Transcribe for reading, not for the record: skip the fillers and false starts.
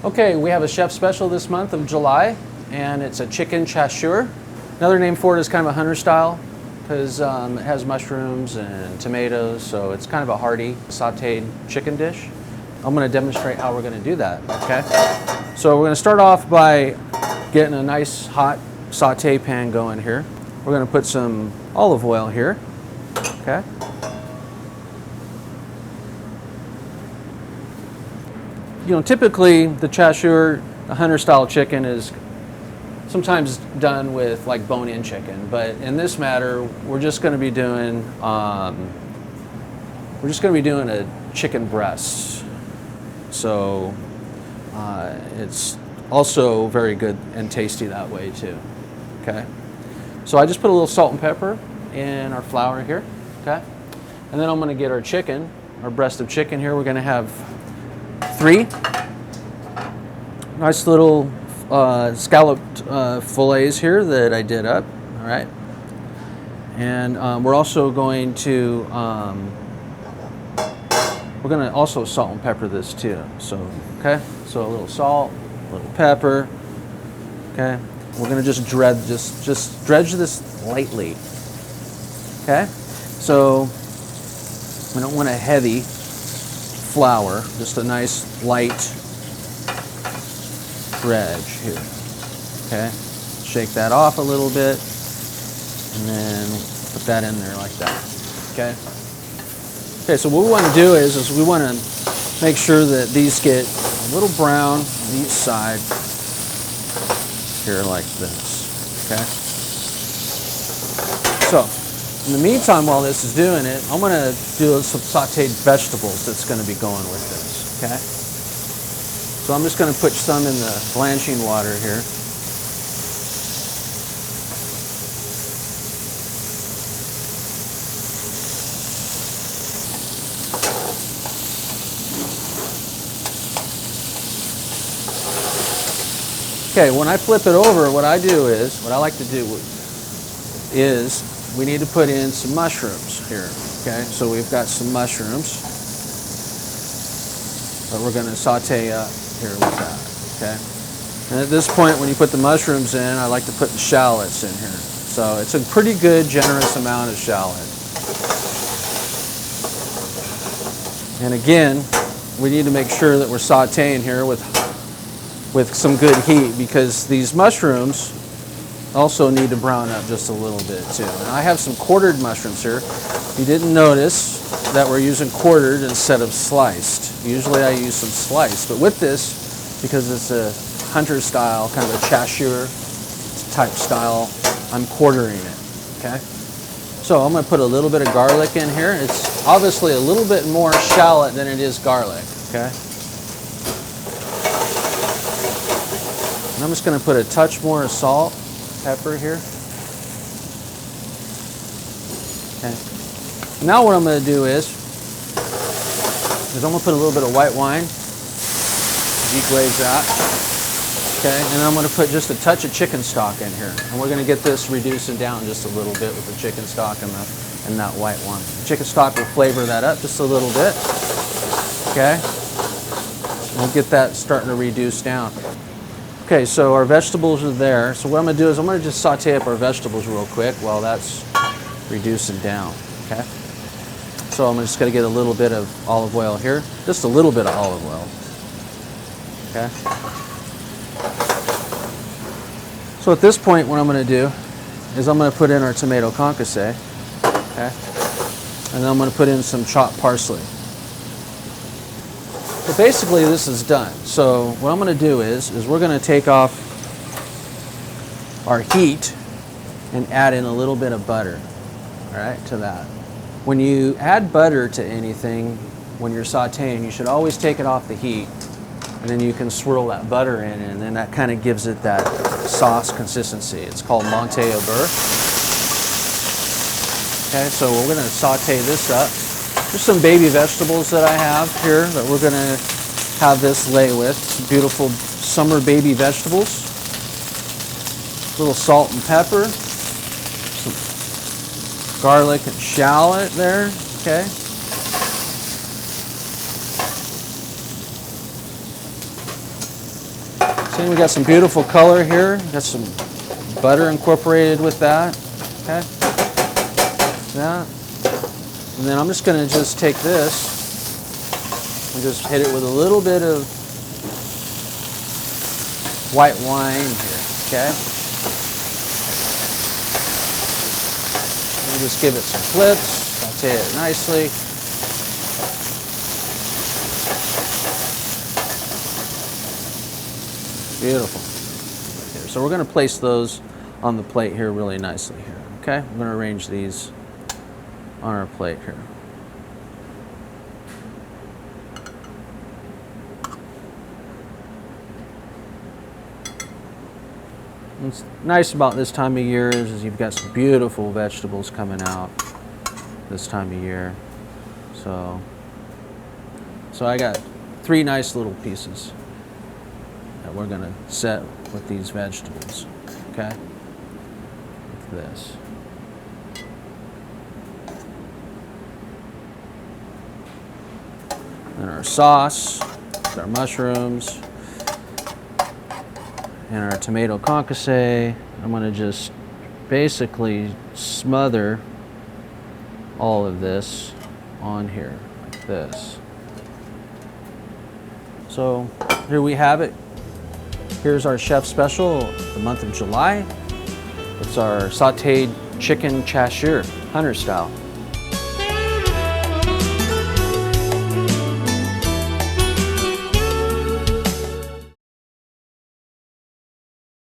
Okay, we have a chef special this month of July, and it's a chicken chasseur. Another name for it is kind of a hunter style because it has mushrooms and tomatoes, so it's kind of a hearty sauteed chicken dish. I'm going to demonstrate how we're going to do that, okay? So we're going to start off by getting a nice hot saute pan going here. We're going to put some olive oil here, okay? You know, typically the chasseur, the hunter style chicken, is sometimes done with like bone-in chicken, but in this matter, we're just going to be doing a chicken breast. So it's also very good and tasty that way too. Okay. So I just put a little salt and pepper in our flour here. Okay. And then I'm going to get our chicken, our breast of chicken here. We're going to have 3 nice little scalloped fillets here that I did up. All right. And we're also going to also salt and pepper this too. So okay. So a little salt, a little pepper. Okay. We're going to just dredge this lightly. Okay. So we don't want a heavy flour, just a nice light dredge here. Okay. Shake that off a little bit and then put that in there like that. Okay. Okay, so what we want to do is we want to make sure that these get a little brown on each side here like this. Okay. So in the meantime, while this is doing it, I'm going to do some sauteed vegetables that's going to be going with this, okay? So I'm just going to put some in the blanching water here. Okay, when I flip it over, what I like to do is we need to put in some mushrooms here, okay? So we've got some mushrooms that we're going to saute up here with that, okay? And at this point, when you put the mushrooms in, I like to put the shallots in here. So it's a pretty good, generous amount of shallot. And again, we need to make sure that we're sauteing here with some good heat because these mushrooms also need to brown up just a little bit too. And I have some quartered mushrooms here. You didn't notice that we're using quartered instead of sliced. Usually I use some sliced, but with this, because it's a hunter style, kind of a chasseur type style, I'm quartering it, okay? So I'm going to put a little bit of garlic in here. It's obviously a little bit more shallot than it is garlic, okay? And I'm just going to put a touch more of salt, pepper here. Okay. Now what I'm going to do is I'm going to put a little bit of white wine, deglaze that. Okay, and I'm going to put just a touch of chicken stock in here, and we're going to get this reducing down just a little bit with the chicken stock and that white wine. The chicken stock will flavor that up just a little bit. Okay, we'll get that starting to reduce down. Okay, so our vegetables are there. So what I'm going to do is I'm going to just saute up our vegetables real quick while that's reducing down, okay? So I'm just going to get a little bit of olive oil here, just a little bit of olive oil, okay? So at this point, what I'm going to do is I'm going to put in our tomato concassé, okay? And then I'm going to put in some chopped parsley. But basically this is done. So what I'm going to do is we're going to take off our heat and add in a little bit of butter, all right, to that. When you add butter to anything, when you're sauteing, you should always take it off the heat, and then you can swirl that butter in, and then that kind of gives it that sauce consistency. It's called monte au beurre. Okay, so we're going to saute this up. There's some baby vegetables that I have here that we're going to have this lay with. Some beautiful summer baby vegetables. A little salt and pepper. Some garlic and shallot there. Okay. See, we got some beautiful color here. Got some butter incorporated with that. Okay. That. And then I'm just going to just take this and just hit it with a little bit of white wine here. Okay. And just give it some flips. Saute it nicely. Beautiful. Here. So we're going to place those on the plate here really nicely here. Okay, I'm going to arrange these on our plate here. What's nice about this time of year is you've got some beautiful vegetables coming out this time of year. So I got 3 nice little pieces that we're going to set with these vegetables, okay? Like this. And our sauce, our mushrooms, and our tomato concassé. I'm going to just basically smother all of this on here, like this. So here we have it. Here's our chef special of the month of July. It's our sauteed chicken chasseur, hunter style.